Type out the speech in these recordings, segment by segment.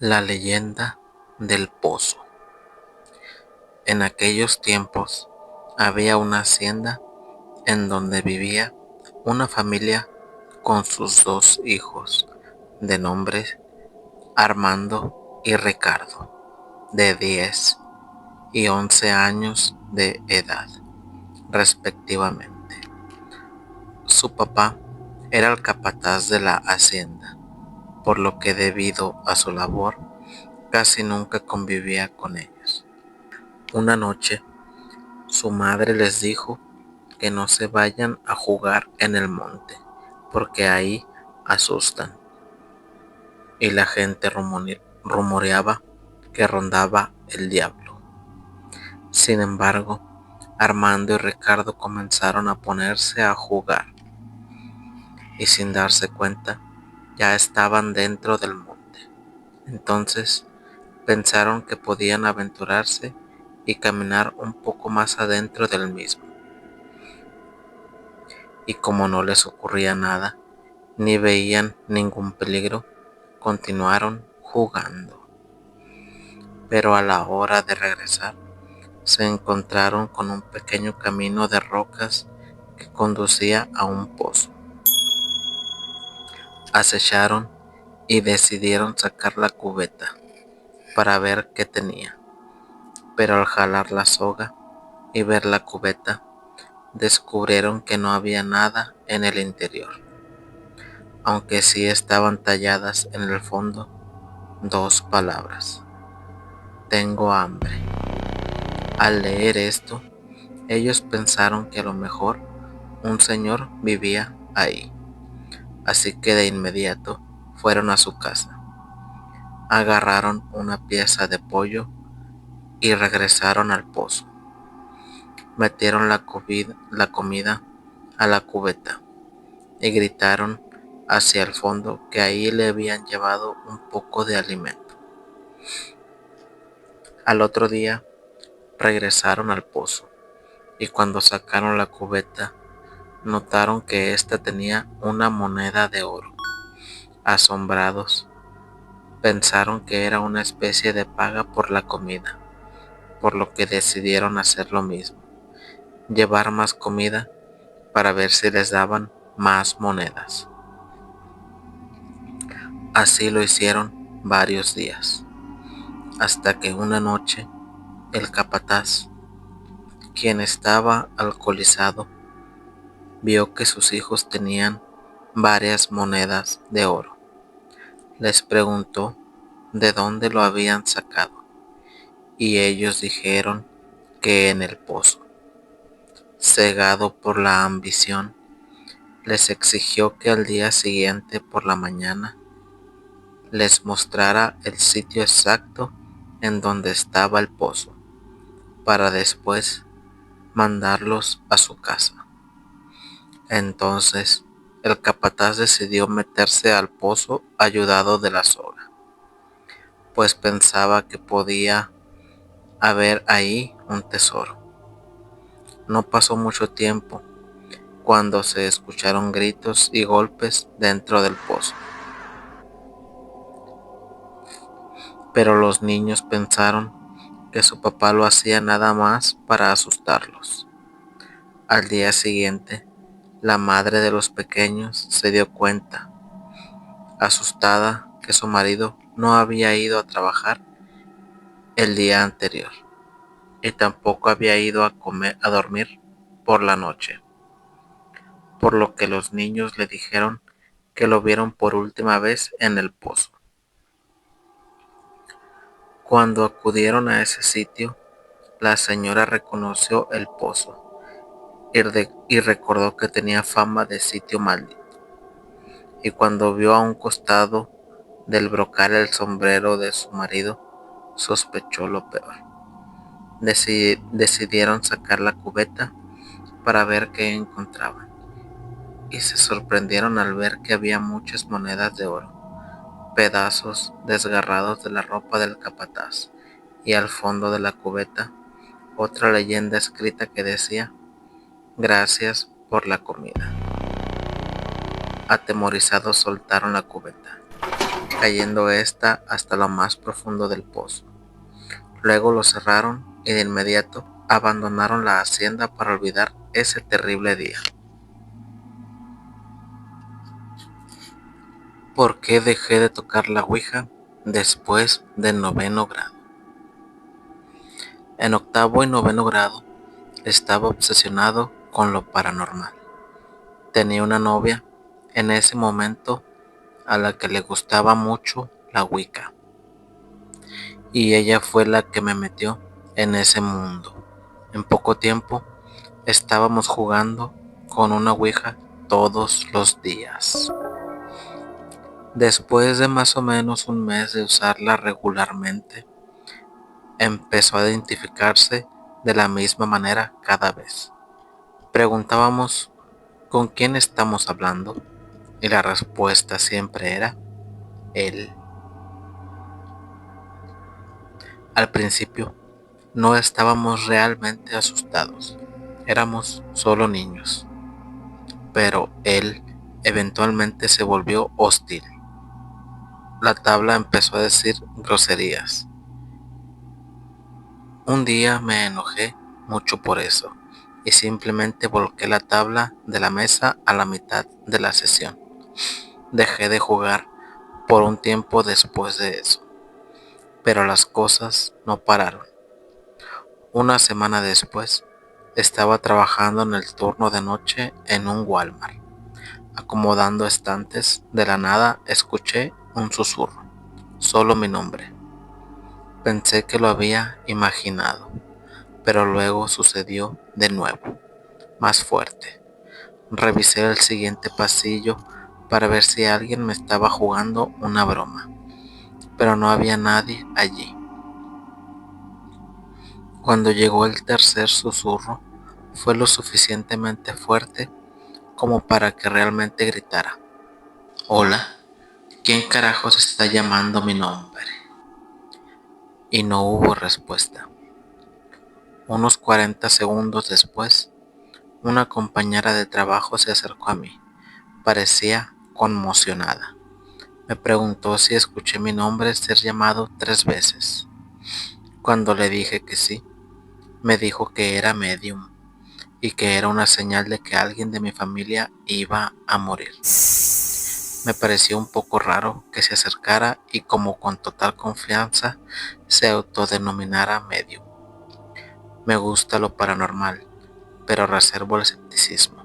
La leyenda del pozo. En aquellos tiempos había una hacienda en donde vivía una familia con sus dos hijos, de nombres Armando y Ricardo, de 10 y 11 años de edad, respectivamente. Su papá era el capataz de la hacienda, por lo que debido a su labor casi nunca convivía con ellos. Una noche, su madre les dijo que no se vayan a jugar en el monte, porque ahí asustan, y la gente rumoreaba que rondaba el diablo. Sin embargo, Armando y Ricardo comenzaron a ponerse a jugar, y sin darse cuenta, ya estaban dentro del monte. Entonces, pensaron que podían aventurarse y caminar un poco más adentro del mismo. Y como no les ocurría nada, ni veían ningún peligro, continuaron jugando. Pero a la hora de regresar, se encontraron con un pequeño camino de rocas que conducía a un pozo. Acecharon y decidieron sacar la cubeta para ver qué tenía. Pero al jalar la soga y ver la cubeta, descubrieron que no había nada en el interior, aunque sí estaban talladas en el fondo dos palabras: tengo hambre. Al leer esto, ellos pensaron que a lo mejor un señor vivía ahí, así que de inmediato fueron a su casa, agarraron una pieza de pollo y regresaron al pozo. Metieron la comida a la cubeta y gritaron hacia el fondo que ahí le habían llevado un poco de alimento. Al otro día regresaron al pozo y cuando sacaron la cubeta notaron que ésta tenía una moneda de oro. Asombrados, pensaron que era una especie de paga por la comida, por lo que decidieron hacer lo mismo, llevar más comida para ver si les daban más monedas. Así lo hicieron varios días, hasta que una noche el capataz, quien estaba alcoholizado, vio que sus hijos tenían varias monedas de oro. Les preguntó de dónde lo habían sacado, y ellos dijeron que en el pozo. Cegado por la ambición, les exigió que al día siguiente por la mañana les mostrara el sitio exacto en donde estaba el pozo, para después mandarlos a su casa. Entonces, el capataz decidió meterse al pozo ayudado de la soga, pues pensaba que podía haber ahí un tesoro. No pasó mucho tiempo cuando se escucharon gritos y golpes dentro del pozo. Pero los niños pensaron que su papá lo hacía nada más para asustarlos. Al día siguiente, la madre de los pequeños se dio cuenta, asustada, que su marido no había ido a trabajar el día anterior y tampoco había ido a dormir por la noche, por lo que los niños le dijeron que lo vieron por última vez en el pozo. Cuando acudieron a ese sitio, la señora reconoció el pozo y recordó que tenía fama de sitio maldito. Y cuando vio a un costado del brocal el sombrero de su marido, sospechó lo peor. Decidieron sacar la cubeta para ver qué encontraban, y se sorprendieron al ver que había muchas monedas de oro, pedazos desgarrados de la ropa del capataz, y al fondo de la cubeta otra leyenda escrita que decía: gracias por la comida. Atemorizados soltaron la cubeta, cayendo ésta hasta lo más profundo del pozo. Luego lo cerraron y de inmediato abandonaron la hacienda para olvidar ese terrible día. ¿Por qué dejé de tocar la ouija después del 9º grado? En 8º y 9º grado estaba obsesionado con lo paranormal. Tenía una novia en ese momento a la que le gustaba mucho la Wicca, y ella fue la que me metió en ese mundo. En poco tiempo estábamos jugando con una Ouija todos los días. Después de más o menos un mes de usarla regularmente, empezó a identificarse de la misma manera cada vez. Preguntábamos ¿con quién estamos hablando? Y la respuesta siempre era él. Al principio no estábamos realmente asustados, éramos solo niños, pero él eventualmente se volvió hostil. La tabla empezó a decir groserías. Un día me enojé mucho por eso y simplemente volqué la tabla de la mesa a la mitad de la sesión. Dejé de jugar por un tiempo después de eso, pero las cosas no pararon. Una semana después, estaba trabajando en el turno de noche en un Walmart, acomodando estantes. De la nada escuché un susurro, solo mi nombre. Pensé que lo había imaginado, pero luego sucedió de nuevo, más fuerte. Revisé el siguiente pasillo para ver si alguien me estaba jugando una broma, pero no había nadie allí. Cuando llegó el tercer susurro, fue lo suficientemente fuerte como para que realmente gritara. Hola, ¿quién carajos está llamando mi nombre? Y no hubo respuesta. Unos 40 segundos después, una compañera de trabajo se acercó a mí. Parecía conmocionada. Me preguntó si escuché mi nombre ser llamado 3 veces. Cuando le dije que sí, me dijo que era medium y que era una señal de que alguien de mi familia iba a morir. Me pareció un poco raro que se acercara y como con total confianza se autodenominara medium. Me gusta lo paranormal, pero reservo el escepticismo.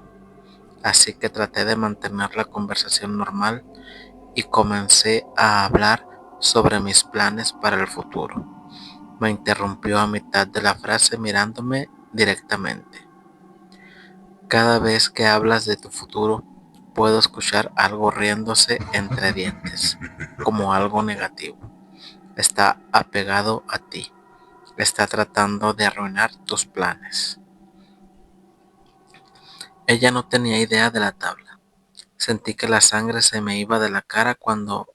Así que traté de mantener la conversación normal y comencé a hablar sobre mis planes para el futuro. Me interrumpió a mitad de la frase mirándome directamente. Cada vez que hablas de tu futuro, puedo escuchar algo riéndose entre dientes, como algo negativo. Está apegado a ti. Está tratando de arruinar tus planes. Ella no tenía idea de la tabla. Sentí que la sangre se me iba de la cara cuando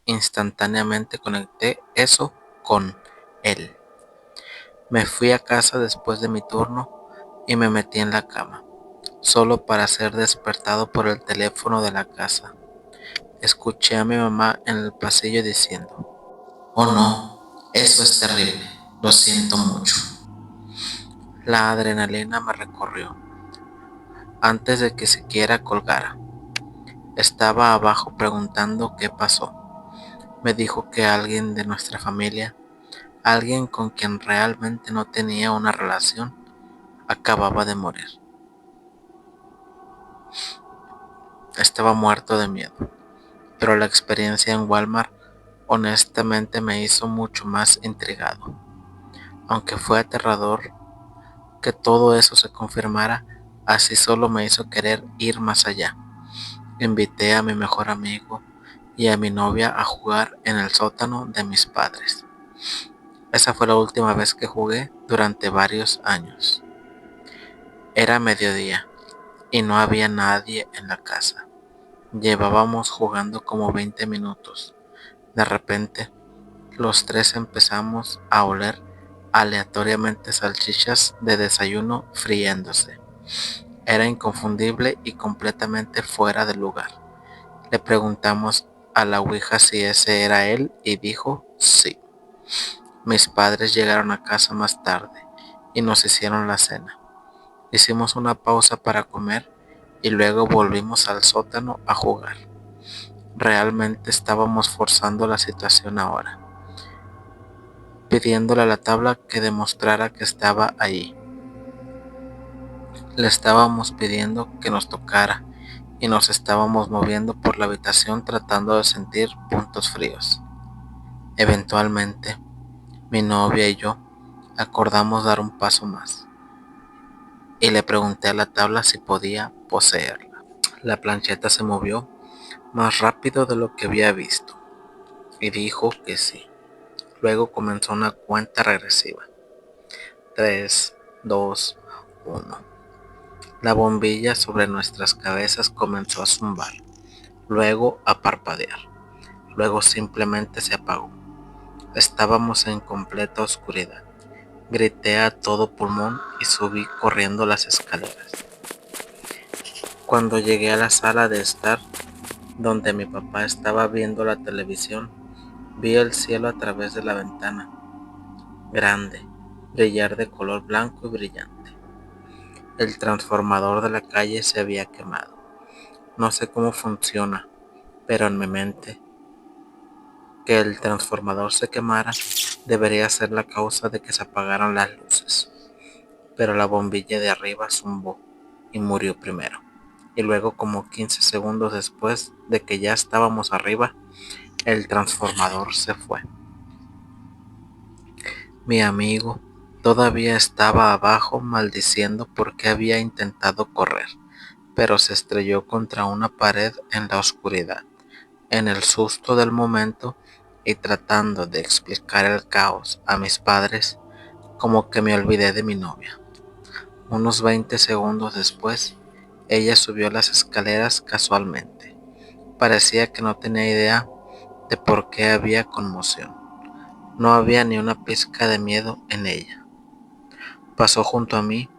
instantáneamente conecté eso con él. Me fui a casa después de mi turno y me metí en la cama, solo para ser despertado por el teléfono de la casa. Escuché a mi mamá en el pasillo diciendo, oh no, eso es terrible, lo siento mucho. La adrenalina me recorrió antes de que siquiera colgara. Estaba abajo preguntando qué pasó. Me dijo que alguien de nuestra familia, alguien con quien realmente no tenía una relación, acababa de morir. Estaba muerto de miedo, pero la experiencia en Walmart honestamente me hizo mucho más intrigado. Aunque fue aterrador que todo eso se confirmara, así solo me hizo querer ir más allá. Invité a mi mejor amigo y a mi novia a jugar en el sótano de mis padres. Esa fue la última vez que jugué durante varios años. Era mediodía y no había nadie en la casa. Llevábamos jugando como 20 minutos. De repente, los tres empezamos a oler aleatoriamente salchichas de desayuno friéndose. Era inconfundible y completamente fuera de lugar. Le preguntamos a la ouija si ese era él y dijo sí. Mis padres llegaron a casa más tarde y nos hicieron la cena. Hicimos una pausa para comer y luego volvimos al sótano a jugar. Realmente estábamos forzando la situación ahora, pidiéndole a la tabla que demostrara que estaba allí. Le estábamos pidiendo que nos tocara y nos estábamos moviendo por la habitación tratando de sentir puntos fríos. Eventualmente, mi novia y yo acordamos dar un paso más y le pregunté a la tabla si podía poseerla. La plancheta se movió más rápido de lo que había visto y dijo que sí. Luego comenzó una cuenta regresiva. 3, 2, 1. La bombilla sobre nuestras cabezas comenzó a zumbar, luego a parpadear, luego simplemente se apagó. Estábamos en completa oscuridad. Grité a todo pulmón y subí corriendo las escaleras. Cuando llegué a la sala de estar, donde mi papá estaba viendo la televisión, vi el cielo a través de la ventana, grande, brillar de color blanco y brillante. El transformador de la calle se había quemado. No sé cómo funciona, pero en mi mente, que el transformador se quemara debería ser la causa de que se apagaran las luces. Pero la bombilla de arriba zumbó y murió primero. Y luego, como 15 segundos después de que ya estábamos arriba, el transformador se fue. Mi amigo todavía estaba abajo maldiciendo porque había intentado correr, pero se estrelló contra una pared en la oscuridad. En el susto del momento y tratando de explicar el caos a mis padres, como que me olvidé de mi novia. Unos 20 segundos después, ella subió las escaleras casualmente. Parecía que no tenía idea de por qué había conmoción. No había ni una pizca de miedo en ella. Pasó junto a mí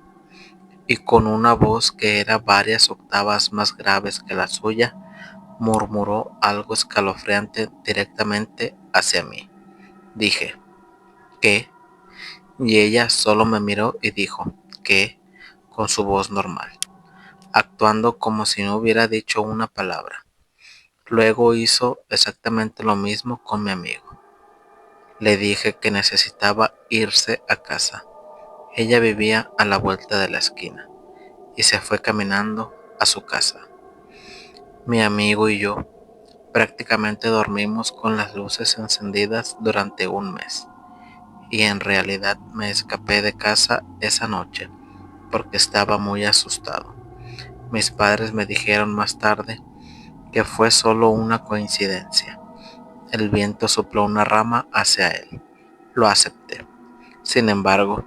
y con una voz que era varias octavas más graves que la suya, murmuró algo escalofriante directamente hacia mí. Dije, ¿qué? Y ella solo me miró y dijo, ¿qué? Con su voz normal, actuando como si no hubiera dicho una palabra. Luego hizo exactamente lo mismo con mi amigo. Le dije que necesitaba irse a casa. Ella vivía a la vuelta de la esquina y se fue caminando a su casa. Mi amigo y yo prácticamente dormimos con las luces encendidas durante un mes. Y en realidad me escapé de casa esa noche porque estaba muy asustado. Mis padres me dijeron más tarde que fue solo una coincidencia. El viento sopló una rama hacia él. Lo acepté. Sin embargo,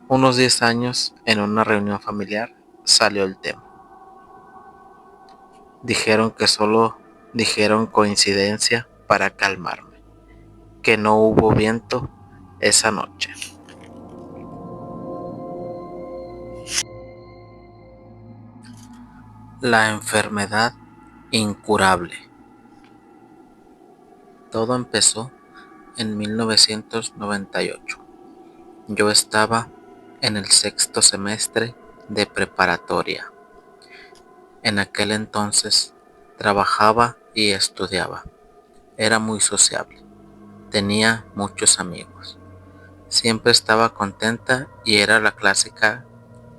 unos 10 años en una reunión familiar salió el tema. Dijeron que solo dijeron coincidencia para calmarme, que no hubo viento esa noche. La enfermedad incurable. Todo empezó en 1998. Yo estaba en el sexto semestre de preparatoria. En aquel entonces trabajaba y estudiaba. Era muy sociable. Tenía muchos amigos. Siempre estaba contenta y era la clásica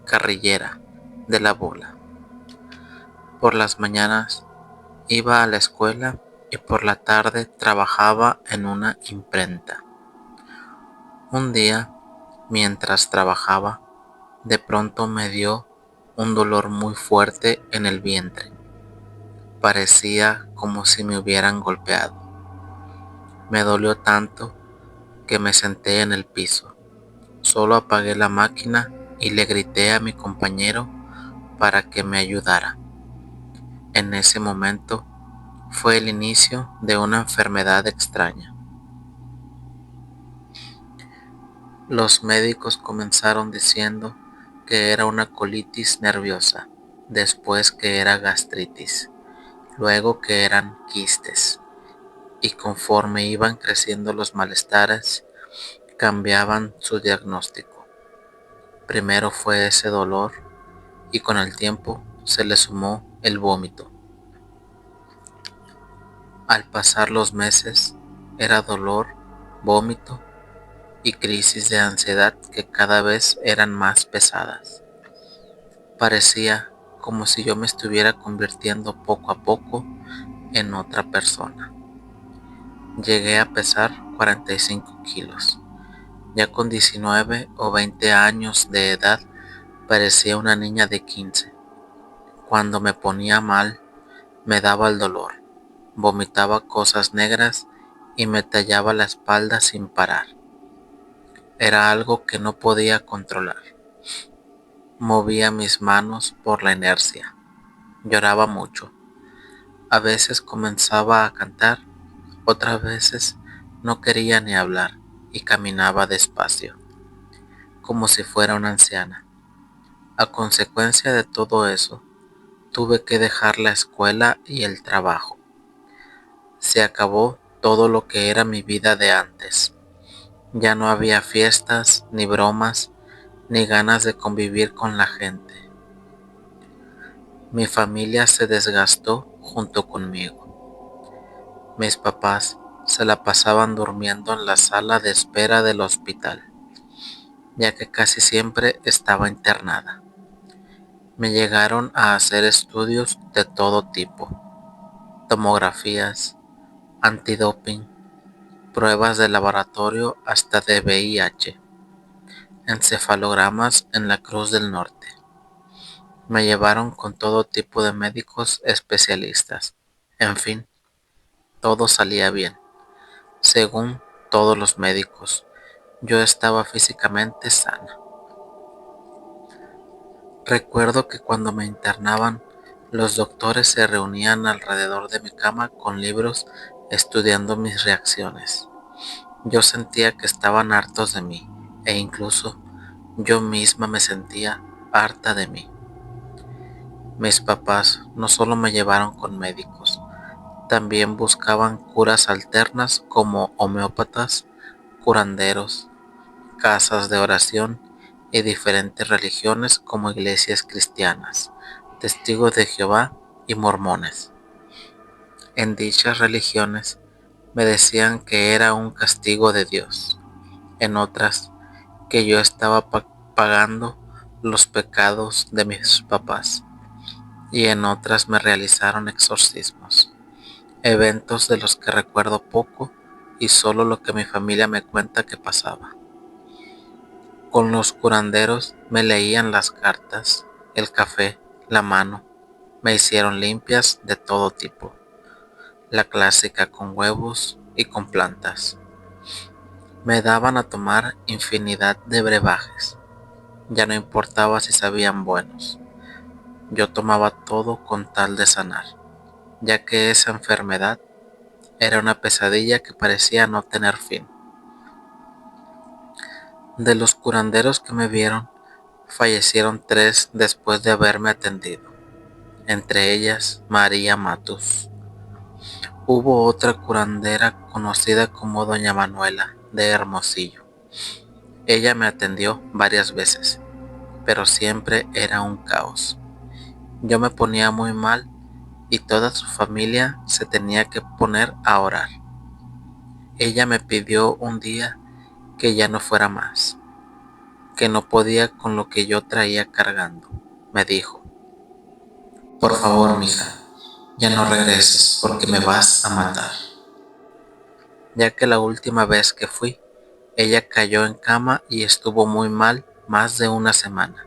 carrillera de la bola. Por las mañanas iba a la escuela y por la tarde trabajaba en una imprenta. Un día, mientras trabajaba, de pronto me dio un dolor muy fuerte en el vientre. Parecía como si me hubieran golpeado. Me dolió tanto que me senté en el piso. Solo apagué la máquina y le grité a mi compañero para que me ayudara. En ese momento fue el inicio de una enfermedad extraña. Los médicos comenzaron diciendo que era una colitis nerviosa, después que era gastritis, luego que eran quistes y conforme iban creciendo los malestares, cambiaban su diagnóstico. Primero fue ese dolor y con el tiempo se le sumó el vómito. Al pasar los meses, era dolor, vómito y crisis de ansiedad que cada vez eran más pesadas. Parecía como si yo me estuviera convirtiendo poco a poco en otra persona. Llegué a pesar 45 kilos. Ya con 19 o 20 años de edad parecía una niña de 15. Cuando me ponía mal, me daba el dolor, vomitaba cosas negras y me tallaba la espalda sin parar. Era algo que no podía controlar. Movía mis manos por la inercia. Lloraba mucho. A veces comenzaba a cantar, otras veces no quería ni hablar y caminaba despacio, como si fuera una anciana. A consecuencia de todo eso, tuve que dejar la escuela y el trabajo. Se acabó todo lo que era mi vida de antes. Ya no había fiestas, ni bromas, ni ganas de convivir con la gente. Mi familia se desgastó junto conmigo. Mis papás se la pasaban durmiendo en la sala de espera del hospital, ya que casi siempre estaba internada. Me llegaron a hacer estudios de todo tipo, tomografías, antidoping, pruebas de laboratorio hasta de VIH, encefalogramas en la Cruz del Norte. Me llevaron con todo tipo de médicos especialistas. En fin, todo salía bien. Según todos los médicos, yo estaba físicamente sana. Recuerdo que cuando me internaban, los doctores se reunían alrededor de mi cama con libros estudiando mis reacciones. Yo sentía que estaban hartos de mí e incluso yo misma me sentía harta de mí. Mis papás no solo me llevaron con médicos, también buscaban curas alternas como homeópatas, curanderos, casas de oración y diferentes religiones como iglesias cristianas, testigos de Jehová y mormones. En dichas religiones me decían que era un castigo de Dios, en otras que yo estaba pagando los pecados de mis papás y en otras me realizaron exorcismos, eventos de los que recuerdo poco y solo lo que mi familia me cuenta que pasaba. Con los curanderos me leían las cartas, el café, la mano, me hicieron limpias de todo tipo, la clásica con huevos y con plantas. Me daban a tomar infinidad de brebajes, ya no importaba si sabían buenos, yo tomaba todo con tal de sanar, ya que esa enfermedad era una pesadilla que parecía no tener fin. De los curanderos que me vieron, fallecieron 3 después de haberme atendido, entre ellas María Matus. Hubo otra curandera conocida como Doña Manuela de Hermosillo. Ella me atendió varias veces, pero siempre era un caos. Yo me ponía muy mal y toda su familia se tenía que poner a orar. Ella me pidió un día que ya no fuera más, que no podía con lo que yo traía cargando. Me dijo: por favor, mija, ya no regreses porque me vas a matar. Ya que la última vez que fui, ella cayó en cama y estuvo muy mal más de una semana.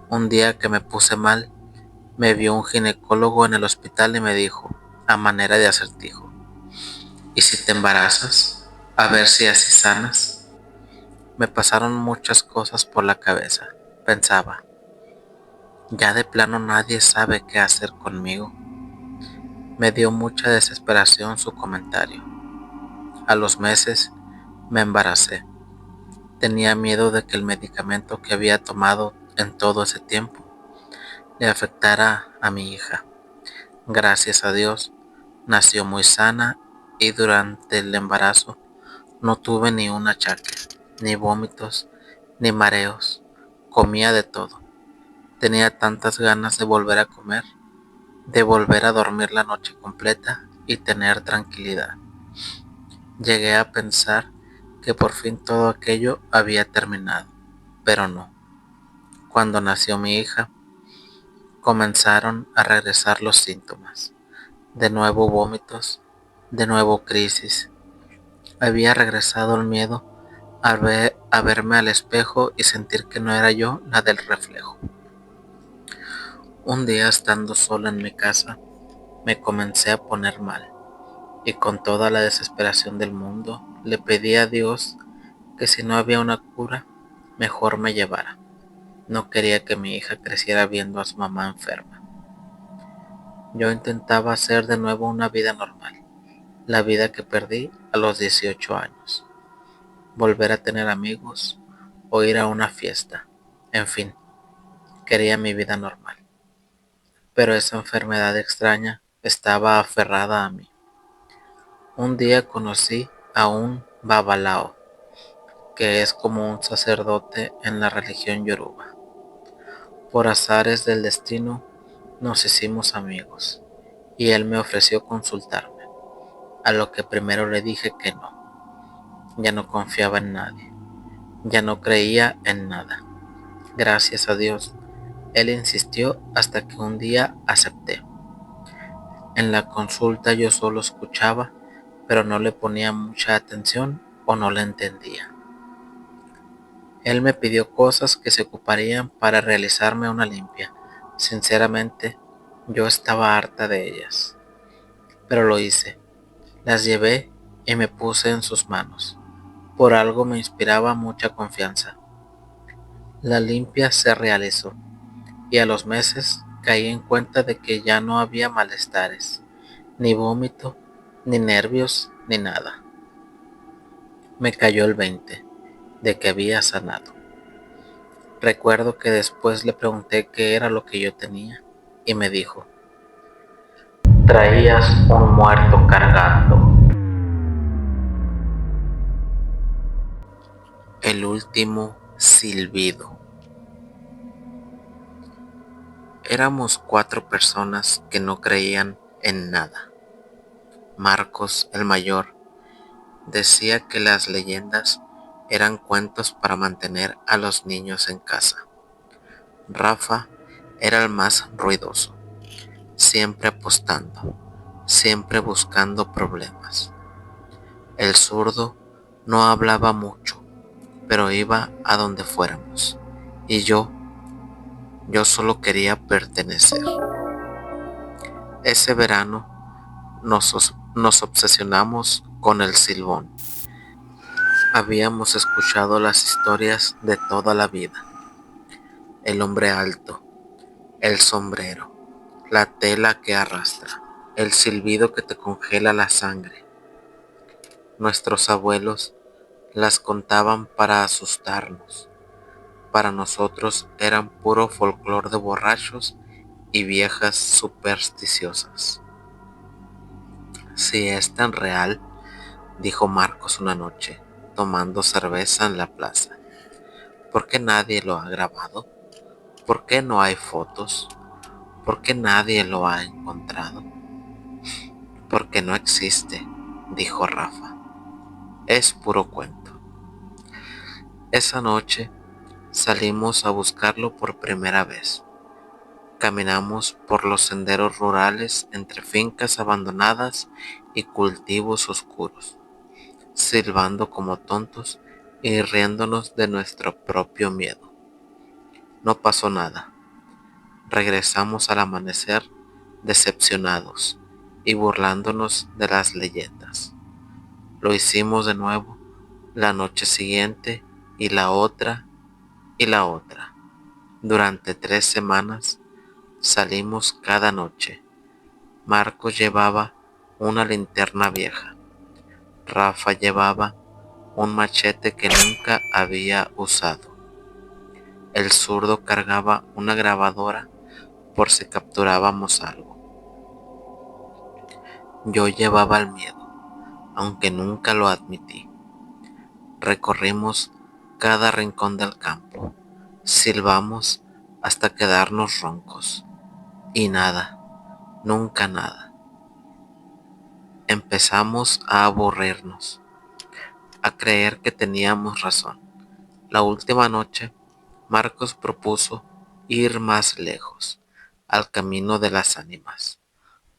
Un día que me puse mal, me vio un ginecólogo en el hospital y me dijo, a manera de acertijo: ¿y si te embarazas? A ver si así sanas. Me pasaron muchas cosas por la cabeza. Pensaba, ya de plano nadie sabe qué hacer conmigo. Me dio mucha desesperación su comentario. A los meses me embaracé. Tenía miedo de que el medicamento que había tomado en todo ese tiempo le afectara a mi hija. Gracias a Dios, nació muy sana y durante el embarazo no tuve ni un achaque, ni vómitos, ni mareos. Comía de todo. Tenía tantas ganas de volver a comer, de volver a dormir la noche completa y tener tranquilidad. Llegué a pensar que por fin todo aquello había terminado, pero no. Cuando nació mi hija, comenzaron a regresar los síntomas. De nuevo vómitos, de nuevo crisis. Había regresado el miedo a verme al espejo y sentir que no era yo la del reflejo. Un día, estando sola en mi casa, me comencé a poner mal y con toda la desesperación del mundo le pedí a Dios que si no había una cura, mejor me llevara. No quería que mi hija creciera viendo a su mamá enferma. Yo intentaba hacer de nuevo una vida normal, la vida que perdí a los 18 años. Volver a tener amigos o ir a una fiesta. En fin, quería mi vida normal. Pero esa enfermedad extraña estaba aferrada a mí. Un día conocí a un babalao, que es como un sacerdote en la religión yoruba. Por azares del destino nos hicimos amigos y él me ofreció consultarme, a lo que primero le dije que no. Ya no confiaba en nadie, ya no creía en nada. Gracias a Dios, él insistió hasta que un día acepté. En la consulta yo solo escuchaba, pero no le ponía mucha atención o no le entendía. Él me pidió cosas que se ocuparían para realizarme una limpia. Sinceramente, yo estaba harta de ellas, pero lo hice. Las llevé y me puse en sus manos. Por algo me inspiraba mucha confianza. La limpia se realizó y a los meses caí en cuenta de que ya no había malestares, ni vómito, ni nervios, ni nada. Me cayó el 20 de que había sanado. Recuerdo que después le pregunté qué era lo que yo tenía y me dijo: traías un muerto cargando. El último silbido. Éramos 4 personas que no creían en nada. Marcos, el mayor, decía que las leyendas eran cuentos para mantener a los niños en casa. Rafa era el más ruidoso, siempre apostando, siempre buscando problemas. El zurdo no hablaba mucho, pero iba a donde fuéramos. Y yo solo quería pertenecer. Ese verano nos obsesionamos con el silbón. Habíamos escuchado las historias de toda la vida. El hombre alto, el sombrero, la tela que arrastra, el silbido que te congela la sangre. Nuestros abuelos las contaban para asustarnos. Para nosotros eran puro folclor de borrachos y viejas supersticiosas. Si es tan real, dijo Marcos una noche, tomando cerveza en la plaza, ¿por qué nadie lo ha grabado? ¿Por qué no hay fotos? ¿Por qué nadie lo ha encontrado? Porque no existe, dijo Rafa. Es puro cuento. Esa noche salimos a buscarlo por primera vez. Caminamos por los senderos rurales entre fincas abandonadas y cultivos oscuros, silbando como tontos y riéndonos de nuestro propio miedo. No pasó nada. Regresamos al amanecer decepcionados y burlándonos de las leyendas. Lo hicimos de nuevo la noche siguiente y la otra y la otra. Durante 3 semanas salimos cada noche. Marcos llevaba una linterna vieja. Rafa llevaba un machete que nunca había usado. El zurdo cargaba una grabadora por si capturábamos algo. Yo llevaba el miedo, aunque nunca lo admití. Recorrimos cada rincón del campo, silbamos hasta quedarnos roncos, y nada, nunca nada. Empezamos a aburrirnos, a creer que teníamos razón. La última noche, Marcos propuso ir más lejos, al camino de las ánimas,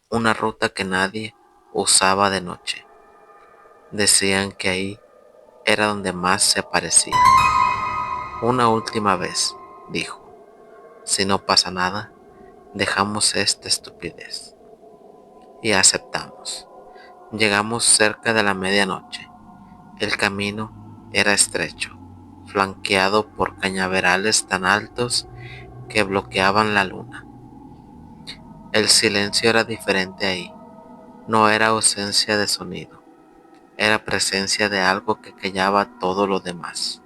una ruta que nadie usaba de noche. Decían que ahí era donde más se aparecía. Una última vez, dijo, si no pasa nada, dejamos esta estupidez. Y aceptamos. Llegamos cerca de la medianoche. El camino era estrecho, flanqueado por cañaverales tan altos que bloqueaban la luna. El silencio era diferente ahí. No era ausencia de sonido, era presencia de algo que callaba todo lo demás.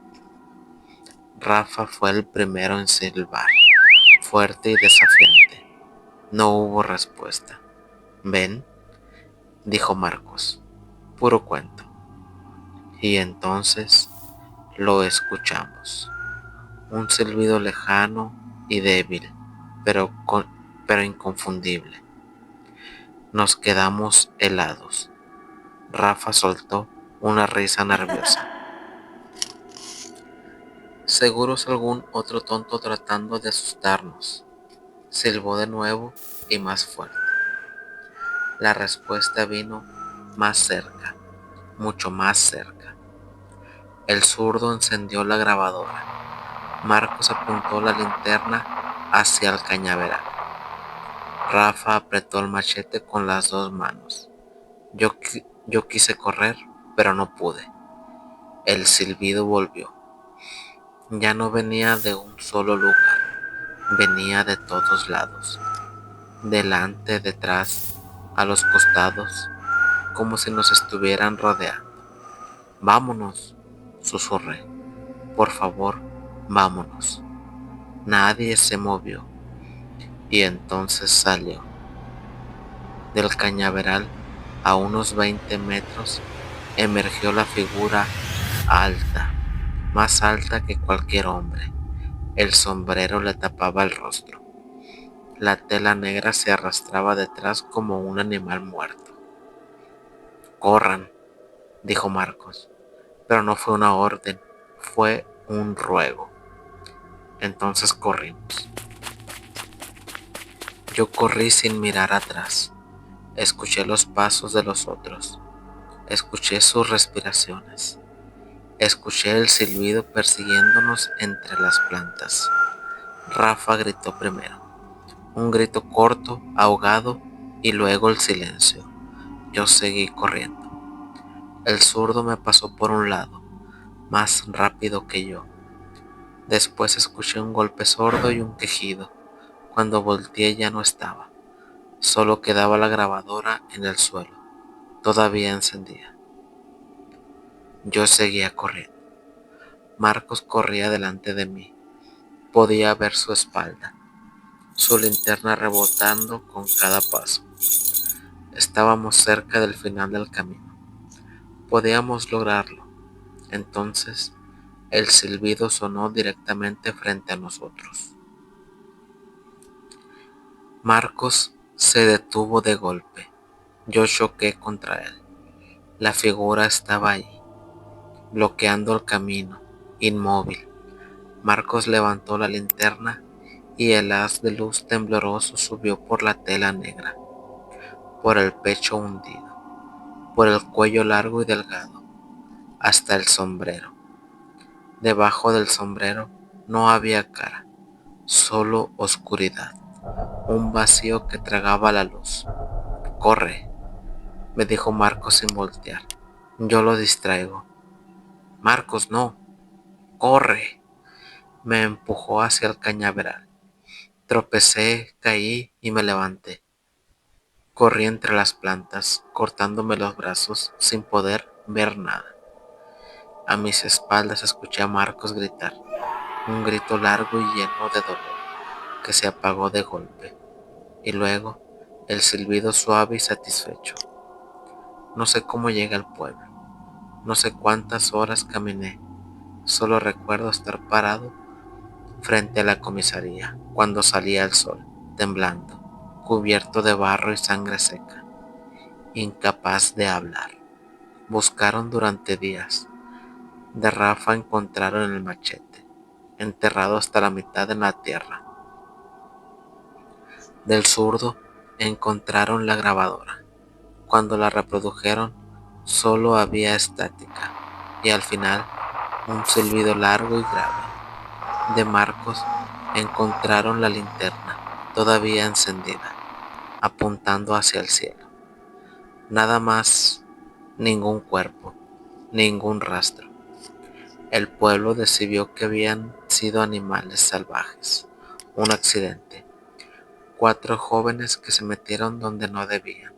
Rafa fue el primero en silbar, fuerte y desafiante. No hubo respuesta. ¿Ven?, dijo Marcos. Puro cuento. Y entonces lo escuchamos. Un silbido lejano y débil, pero inconfundible. Nos quedamos helados. Rafa soltó una risa nerviosa. Seguro es algún otro tonto tratando de asustarnos. Silbó de nuevo y más fuerte. La respuesta vino más cerca, mucho más cerca. El zurdo encendió la grabadora. Marcos apuntó la linterna hacia el cañaveral. Rafa apretó el machete con las dos manos. Yo quise correr, pero no pude. El silbido volvió. Ya no venía de un solo lugar, venía de todos lados, delante, detrás, a los costados, como si nos estuvieran rodeando. Vámonos, susurré. Por favor, vámonos. Nadie se movió. Y entonces salió. Del cañaveral, a unos 20 metros, emergió la figura alta, más alta que cualquier hombre. El sombrero le tapaba el rostro. La tela negra se arrastraba detrás como un animal muerto. Corran, dijo Marcos, pero no fue una orden, fue un ruego. Entonces corrimos. Yo corrí sin mirar atrás. Escuché los pasos de los otros. Escuché sus respiraciones. Escuché el silbido persiguiéndonos entre las plantas. Rafa gritó primero. Un grito corto, ahogado, y luego el silencio. Yo seguí corriendo. El zurdo me pasó por un lado, más rápido que yo. Después escuché un golpe sordo y un quejido. Cuando volteé ya no estaba. Solo quedaba la grabadora en el suelo, todavía encendida. Yo seguía corriendo. Marcos corría delante de mí. Podía ver su espalda, su linterna rebotando con cada paso. Estábamos cerca del final del camino. Podíamos lograrlo. Entonces, el silbido sonó directamente frente a nosotros. Marcos se detuvo de golpe. Yo choqué contra él. La figura estaba ahí, bloqueando el camino, inmóvil. Marcos levantó la linterna y el haz de luz tembloroso subió por la tela negra, por el pecho hundido, por el cuello largo y delgado, hasta el sombrero. Debajo del sombrero no había cara, solo oscuridad, un vacío que tragaba la luz. Corre, me dijo Marcos sin voltear. Yo lo distraigo. Marcos, no, corre. Me empujó hacia el cañaveral. Tropecé, caí y me levanté. Corrí entre las plantas, cortándome los brazos sin poder ver nada. A mis espaldas escuché a Marcos gritar, un grito largo y lleno de dolor, que se apagó de golpe, y luego el silbido suave y satisfecho. No sé cómo llegué al pueblo, no sé cuántas horas caminé, solo recuerdo estar parado frente a la comisaría cuando salía el sol, temblando, cubierto de barro y sangre seca, incapaz de hablar. Buscaron durante días. De Rafa encontraron el machete, enterrado hasta la mitad en la tierra. Del zurdo encontraron la grabadora. Cuando la reprodujeron, solo había estática y al final un silbido largo y grave. De Marcos encontraron la linterna, todavía encendida, apuntando hacia el cielo. Nada más, ningún cuerpo, ningún rastro. El pueblo decidió que habían sido animales salvajes, un accidente, 4 jóvenes que se metieron donde no debían.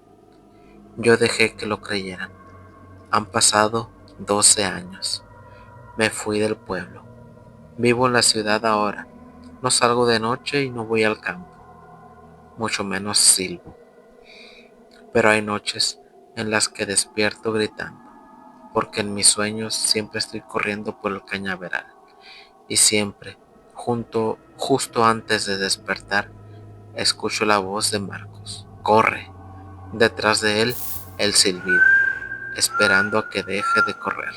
Yo dejé que lo creyeran. Han pasado 12 años. Me fui del pueblo. Vivo en la ciudad ahora. No salgo de noche y no voy al campo, mucho menos silbo. Pero hay noches en las que despierto gritando, porque en mis sueños siempre estoy corriendo por el cañaveral. Y siempre, justo antes de despertar, escucho la voz de Marcos. Corre. Detrás de él, el silbido, esperando a que deje de correr.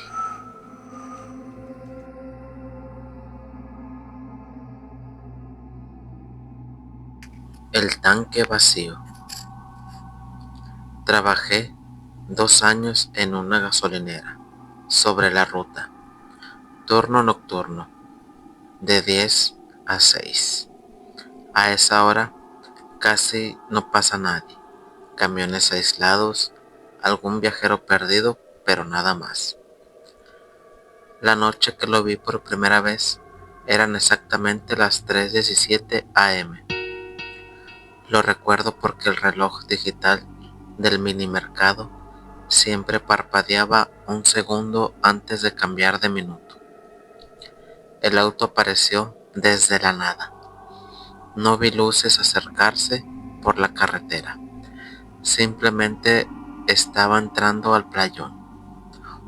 El tanque vacío. Trabajé 2 años en una gasolinera, sobre la ruta, turno nocturno, de 10 a 6. A esa hora casi no pasa nadie, camiones aislados, algún viajero perdido, pero nada más. La noche que lo vi por primera vez eran exactamente las 3:17 am. Lo recuerdo porque el reloj digital del minimercado siempre parpadeaba un segundo antes de cambiar de minuto. El auto apareció desde la nada. No vi luces acercarse por la carretera. Simplemente estaba entrando al playón.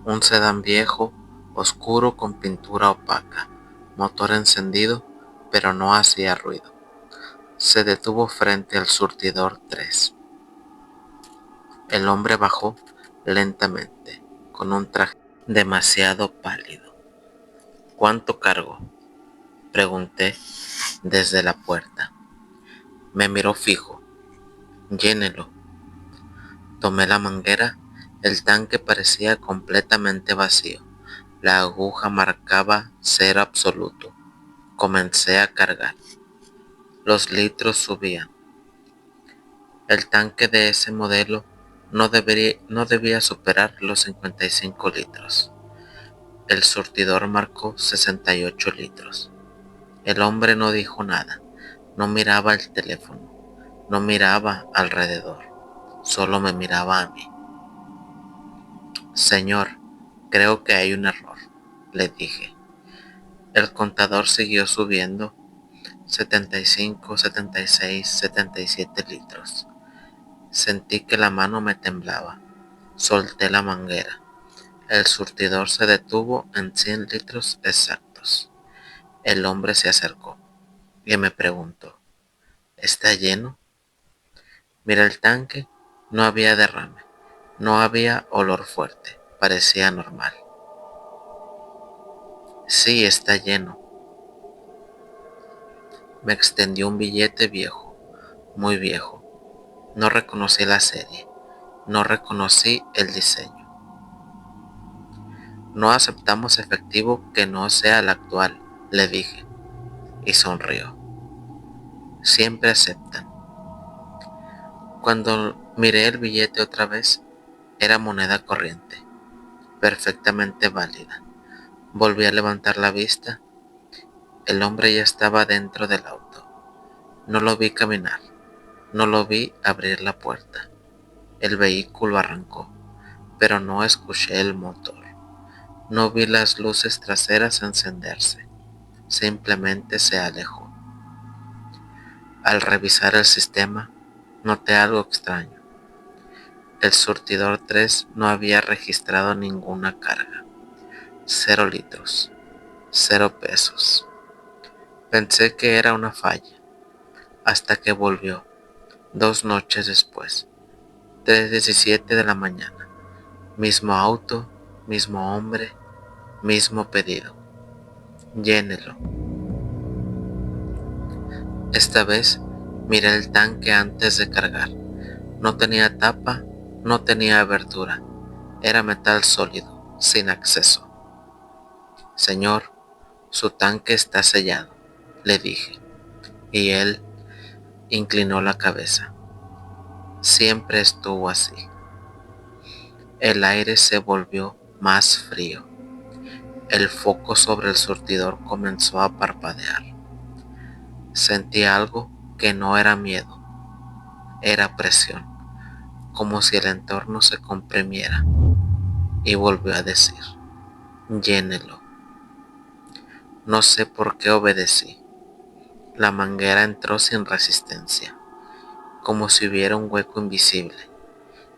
Un sedán viejo, oscuro con pintura opaca, motor encendido, pero no hacía ruido. Se detuvo frente al surtidor 3. El hombre bajó lentamente, con un traje demasiado pálido. ¿Cuánto cargo?, pregunté desde la puerta. Me miró fijo. Llénelo. Tomé la manguera. El tanque parecía completamente vacío. La aguja marcaba cero absoluto. Comencé a cargar. Los litros subían. El tanque de ese modelo no debía superar los 55 litros. El surtidor marcó 68 litros. El hombre no dijo nada. No miraba el teléfono. No miraba alrededor. Solo me miraba a mí. Señor, creo que hay un error, le dije. El contador siguió subiendo. 75, 76, 77 litros. Sentí que la mano me temblaba. Solté la manguera. El surtidor se detuvo en 100 litros exactos. El hombre se acercó y me preguntó, ¿está lleno? Miré el tanque. No había derrame. No había olor fuerte. Parecía normal. Sí, está lleno. Me extendió un billete viejo, muy viejo. No reconocí la serie. No reconocí el diseño. No aceptamos efectivo que no sea el actual, le dije, y sonrió. Siempre aceptan. Cuando miré el billete otra vez, era moneda corriente, perfectamente válida. Volví a levantar la vista. El hombre ya estaba dentro del auto. No lo vi caminar. No lo vi abrir la puerta. El vehículo arrancó, pero no escuché el motor. No vi las luces traseras encenderse. Simplemente se alejó. Al revisar el sistema, noté algo extraño. El surtidor 3 no había registrado ninguna carga. 0 litros. 0 pesos. Pensé que era una falla, hasta que volvió, 2 noches después, 3:17 de la mañana. Mismo auto, mismo hombre, mismo pedido. Llénelo. Esta vez miré el tanque antes de cargar. No tenía tapa, no tenía abertura. Era metal sólido, sin acceso. Señor, su tanque está sellado, le dije, y él inclinó la cabeza. Siempre estuvo así. El aire se volvió más frío. El foco sobre el surtidor comenzó a parpadear. Sentí algo que no era miedo, era presión, como si el entorno se comprimiera. Y volvió a decir, llénelo. No sé por qué obedecí. La manguera entró sin resistencia, como si hubiera un hueco invisible.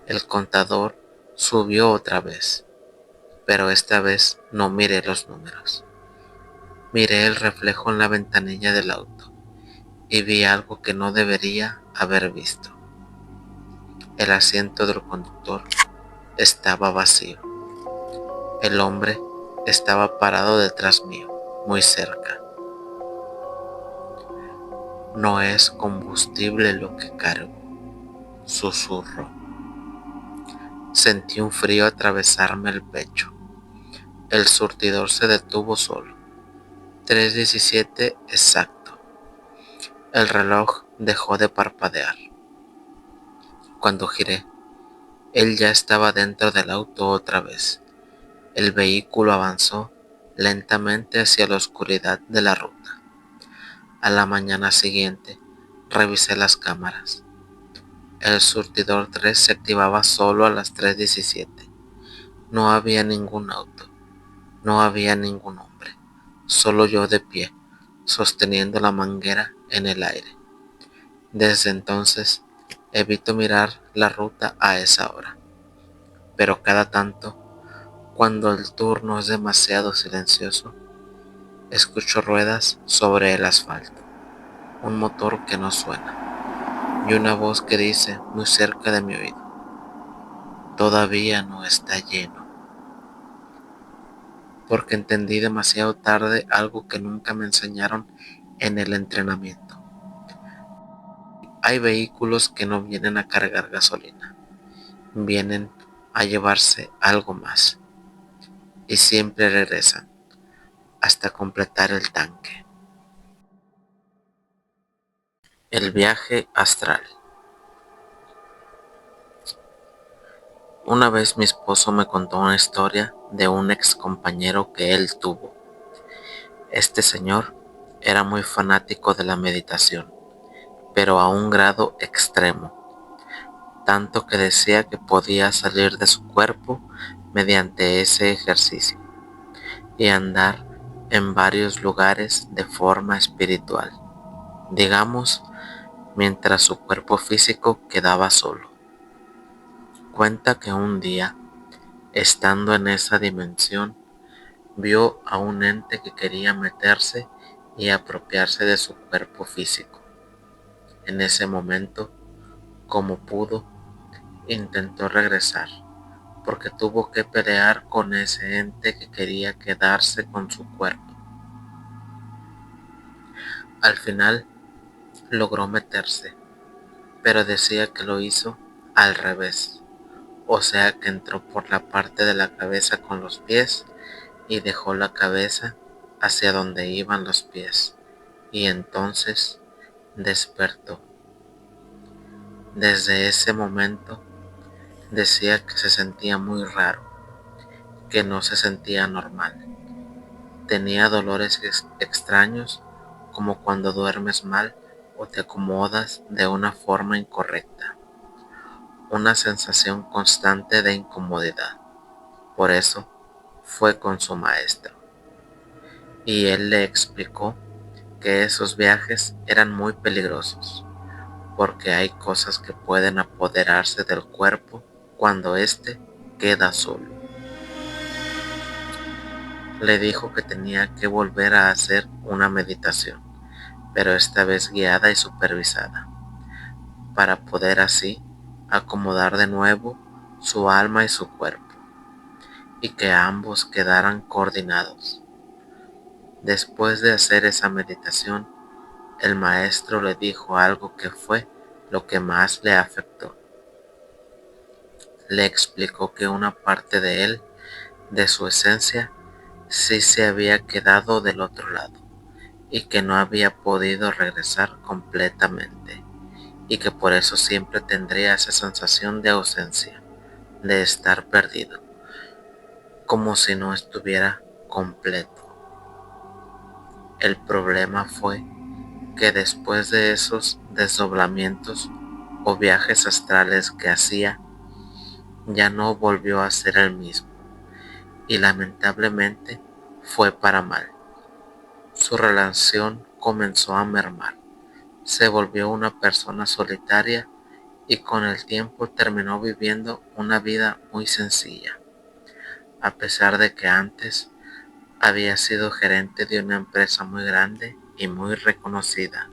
El contador subió otra vez, pero esta vez no miré los números. Miré el reflejo en la ventanilla del auto y vi algo que no debería haber visto. El asiento del conductor estaba vacío. El hombre estaba parado detrás mío, muy cerca. No es combustible lo que cargo, susurró. Sentí un frío atravesarme el pecho. El surtidor se detuvo solo. 3:17 exacto. El reloj dejó de parpadear. Cuando giré, él ya estaba dentro del auto otra vez. El vehículo avanzó lentamente hacia la oscuridad de la ruta. A la mañana siguiente, revisé las cámaras. El surtidor 3 se activaba solo a las 3:17. No había ningún auto, no había ningún hombre, solo yo de pie, sosteniendo la manguera en el aire. Desde entonces, evito mirar la ruta a esa hora, pero cada tanto, cuando el turno es demasiado silencioso, escucho ruedas sobre el asfalto, un motor que no suena y una voz que dice muy cerca de mi oído, todavía no está lleno. Porque entendí demasiado tarde algo que nunca me enseñaron en el entrenamiento. Hay vehículos que no vienen a cargar gasolina, vienen a llevarse algo más y siempre regresan hasta completar el tanque. El viaje astral. Una vez mi esposo me contó una historia de un ex compañero que él tuvo. Este señor era muy fanático de la meditación, pero a un grado extremo, tanto que decía que podía salir de su cuerpo mediante ese ejercicio y andar en varios lugares de forma espiritual, digamos, mientras su cuerpo físico quedaba solo. Cuenta que un día, estando en esa dimensión, vio a un ente que quería meterse y apropiarse de su cuerpo físico. En ese momento, como pudo, intentó regresar, porque tuvo que pelear con ese ente que quería quedarse con su cuerpo. Al final, logró meterse, pero decía que lo hizo al revés, o sea que entró por la parte de la cabeza con los pies y dejó la cabeza hacia donde iban los pies, y entonces despertó. Desde ese momento decía que se sentía muy raro, que no se sentía normal. Tenía dolores extraños, como cuando duermes mal o te acomodas de una forma incorrecta. Una sensación constante de incomodidad. Por eso fue con su maestro. Y él le explicó que esos viajes eran muy peligrosos, porque hay cosas que pueden apoderarse del cuerpo cuando éste queda solo. Le dijo que tenía que volver a hacer una meditación, pero esta vez guiada y supervisada, para poder así acomodar de nuevo su alma y su cuerpo, y que ambos quedaran coordinados. Después de hacer esa meditación, el maestro le dijo algo que fue lo que más le afectó. Le explicó que una parte de él, de su esencia, sí se había quedado del otro lado y que no había podido regresar completamente, y que por eso siempre tendría esa sensación de ausencia, de estar perdido, como si no estuviera completo. El problema fue que después de esos desdoblamientos o viajes astrales que hacía, ya no volvió a ser el mismo, y lamentablemente fue para mal. Su relación comenzó a mermar, se volvió una persona solitaria y con el tiempo terminó viviendo una vida muy sencilla, a pesar de que antes había sido gerente de una empresa muy grande y muy reconocida.